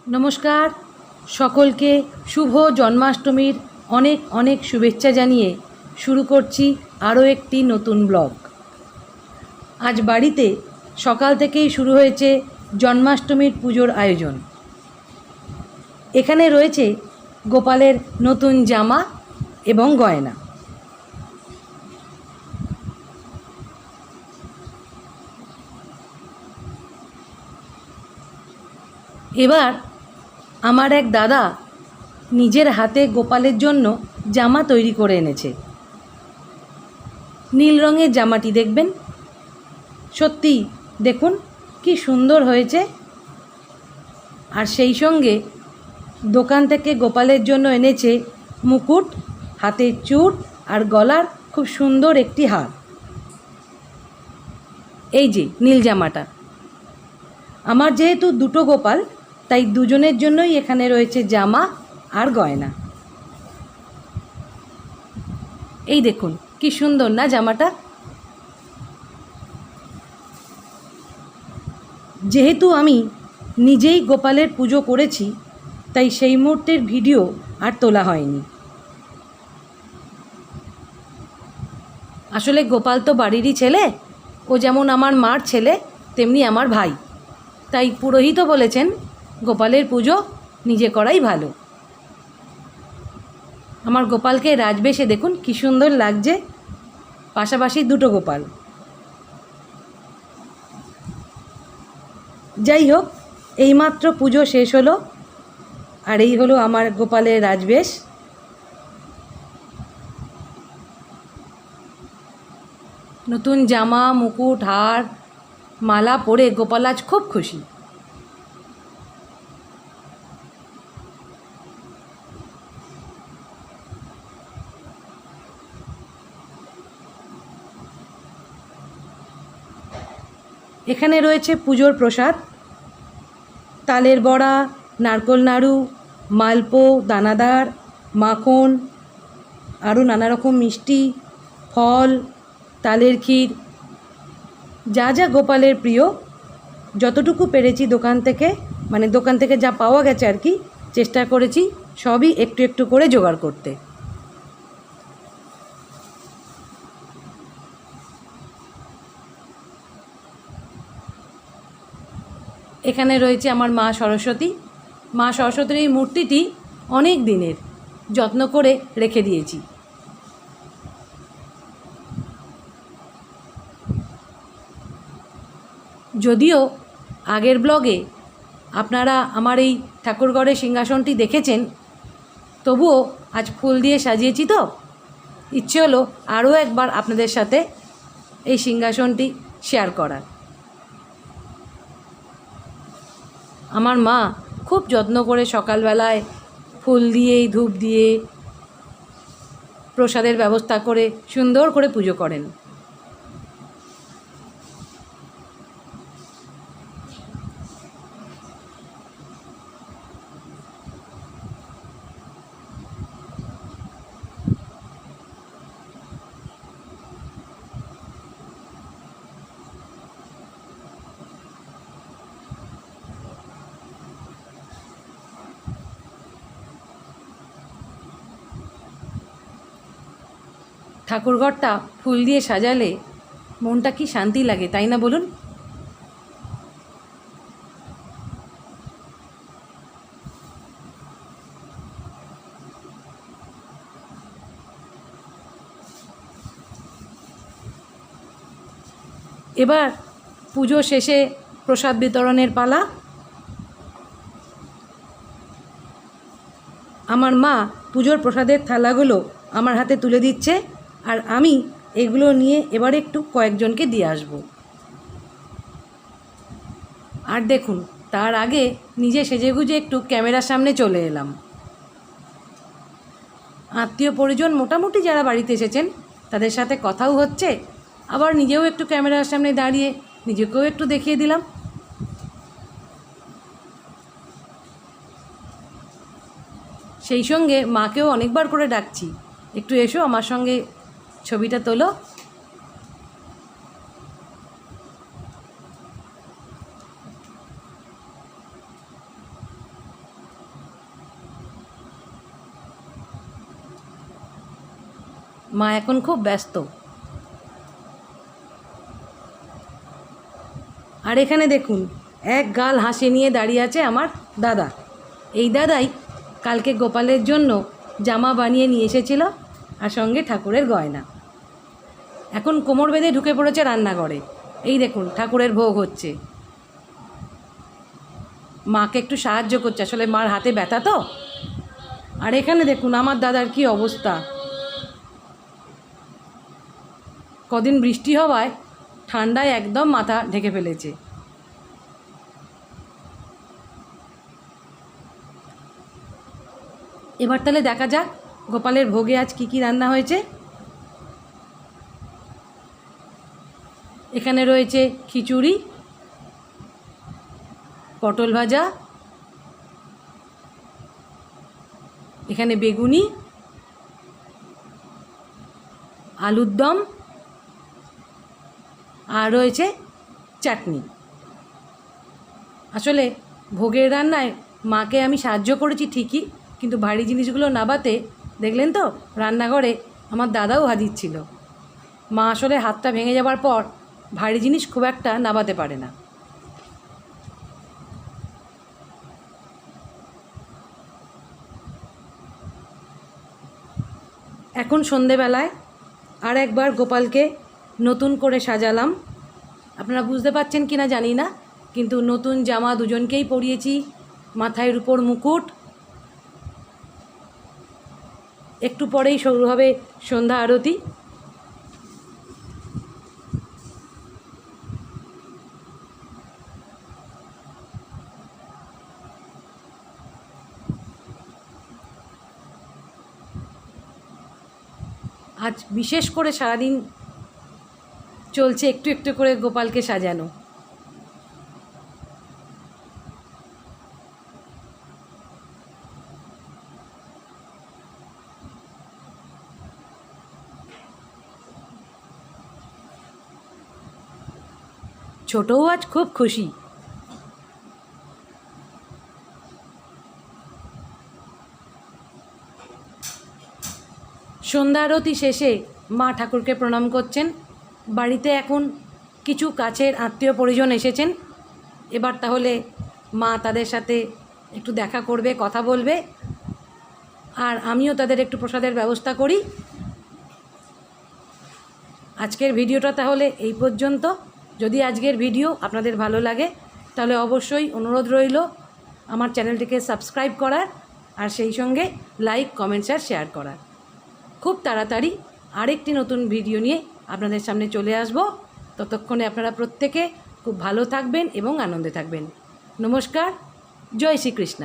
নমস্কার, সকলকে শুভ জন্মাষ্টমীর অনেক অনেক শুভেচ্ছা জানিয়ে শুরু করছি আরও একটি নতুন ব্লগ। আজ বাড়িতে সকাল থেকেই শুরু হয়েছে জন্মাষ্টমীর পুজোর আয়োজন। এখানে রয়েছে গোপালের নতুন জামা এবং গয়না। এবার আমার এক দাদা নিজের হাতে গোপালের জন্য জামা তৈরি করে এনেছে। নীল রঙের জামাটি দেখবেন, সত্যি দেখুন কি সুন্দর হয়েছে। আর সেই সঙ্গে দোকান থেকে গোপালের জন্য এনেছে মুকুট, হাতের চূড় আর গলার খুব সুন্দর একটি হার। এই যে নীল জামাটা, আমার যেহেতু দুটো গোপাল তাই দুজনের জন্যই এখানে রয়েছে জামা আর গয়না। এই দেখুন কি সুন্দর না জামাটা। যেহেতু আমি নিজেই গোপালের পুজো করেছি তাই সেই মুহূর্তের ভিডিও আর তোলা হয়নি। আসলে গোপাল তো বাড়িরই ছেলে, ও যেমন আমার মার ছেলে তেমনি আমার ভাই, তাই পুরোহিতও বলেছেন গোপালের পুজো নিজে করাই ভালো। আমার গোপালকে রাজবেশে দেখুন কি সুন্দর লাগছে, পাশাপাশি দুটো গোপাল। যাই হোক, এইমাত্র পুজো শেষ হলো আর এই হলো আমার গোপালের রাজবেশ। নতুন জামা, মুকুট, হার, মালা পরে গোপাল আজ খুব খুশি। এখানে রয়েছে পুজোর প্রসাদ, তালের বড়া, নারকোল নাড়ু, মালপো, দানাদার, মাখন, আরও নানা রকম মিষ্টি, ফল, তালের ক্ষীর, যা যা গোপালের প্রিয় যতটুকু পেরেছি দোকান থেকে যা পাওয়া গেছে আর কি, চেষ্টা করেছি সবই একটু একটু করে জোগাড় করতে। এখানে রয়েছে আমার মা সরস্বতী। মা সরস্বতীর এই মূর্তিটি অনেক দিনের, যত্ন করে রেখে দিয়েছি। যদিও আগের ব্লগে আপনারা আমার এই ঠাকুরঘরের সিংহাসনটি দেখেছেন, তবুও আজ ফুল দিয়ে সাজিয়েছি তো ইচ্ছে হলো আরও একবার আপনাদের সাথে এই সিংহাসনটি শেয়ার করার। আমার মা খুব যত্ন করে সকালবেলায় ফুল দিয়ে, ধূপ দিয়ে, প্রসাদের ব্যবস্থা করে সুন্দর করে পুজো করেন। ঠাকুরঘরটা ফুল দিয়ে সাজালে মনটা কি শান্তি লাগে, তাই না বলুন? এবার পুজো শেষে প্রসাদ বিতরণের পালা। আমার মা পুজোর প্রসাদের থালাগুলো আমার হাতে তুলে দিচ্ছে আর আমি এগুলো নিয়ে এবার একটু কয়েকজনকে দিয়ে আসব। আর দেখুন, তার আগে নিজে সেজেগুজে একটু ক্যামেরার সামনে চলে এলাম। আত্মীয় পরিজন মোটামুটি যারা বাড়িতে এসেছেন তাদের সাথে কথাও হচ্ছে, আবার নিজেও একটু ক্যামেরার সামনে দাঁড়িয়ে নিজেকেও একটু দেখিয়ে দিলাম। সেই সঙ্গে মাকেও অনেকবার করে ডাকছি, একটু এসো আমার সঙ্গে ছবিটা তোলো। মা এখন খুব ব্যস্ত। আর এখানে দেখুন এক গাল হাসি নিয়ে দাঁড়িয়ে আছে আমার দাদা। এই দাদাই কালকে গোপালের জন্য জামা বানিয়ে নিয়ে এসেছিল আর সঙ্গে ঠাকুরের গয়না। এখন কোমর বেঁধে ঢুকে পড়েছে রান্নাঘরে। এই দেখুন ঠাকুরের ভোগ হচ্ছে। মাকে একটু সাহায্য করছে, আসলে মার হাতে ব্যথা তো। আর এখানে দেখুন আমার দাদার কি অবস্থা। কদিন বৃষ্টি হওয়ায় ঠান্ডায় একদম মাথা ঢেকে ফেলেছে। এবার তাহলে দেখা যাক গোপালের ভোগে আজ কি কি রান্না হয়েছে। এখানে রয়েছে খিচুড়ি, পটল ভাজা, এখানে বেগুনি, আলুর দম, আর রয়েছে চাটনি। আসলে ভোগের রান্নায় মাকে আমি সাহায্য করেছি ঠিকই, কিন্তু ভারী জিনিসগুলো নাবাতে দেখলেন তো রান্নাঘরে আমার দাদাও হাজির ছিল। মা আসলে হাতটা ভেঙে যাবার পর ভারী জিনিস খুব একটা নাবাতে পারে না। এখন সন্ধেবেলায় আর একবার গোপালকে নতুন করে সাজালাম। আপনারা বুঝতে পারছেন কি না জানি না, কিন্তু নতুন জামা দুজনকেই পরিয়েছি, মাথার উপর মুকুট। একটু পরেই শুরু হবে সন্ধ্যা আরতি। আজ বিশেষ করে সারাদিন চলছে একটু একটু করে গোপালকে সাজানো। ছোটও আজ খুব খুশি। সন্ধ্যা আরতি শেষে মা ঠাকুরকে প্রণাম করছেন। বাড়িতে এখন কিছু কাছের আত্মীয় পরিজন এসেছেন। এবার তাহলে মা তাদের সাথে একটু দেখা করবে, কথা বলবে, আর আমিও তাদের একটু প্রসাদের ব্যবস্থা করি। আজকের ভিডিওটা তাহলে এই পর্যন্ত। যদি আজকের ভিডিও আপনাদের ভালো লাগে তাহলে অবশ্যই অনুরোধ রইল আমার চ্যানেলটিকে সাবস্ক্রাইব করার, আর সেই সঙ্গে লাইক, কমেন্টস আর শেয়ার করার। খুব তাড়াতাড়ি আরেকটি নতুন ভিডিও নিয়ে আপনাদের সামনে চলে আসব। ততক্ষণে আপনারা প্রত্যেকে খুব ভালো থাকবেন এবং আনন্দে থাকবেন। নমস্কার, জয় শ্রীকৃষ্ণ।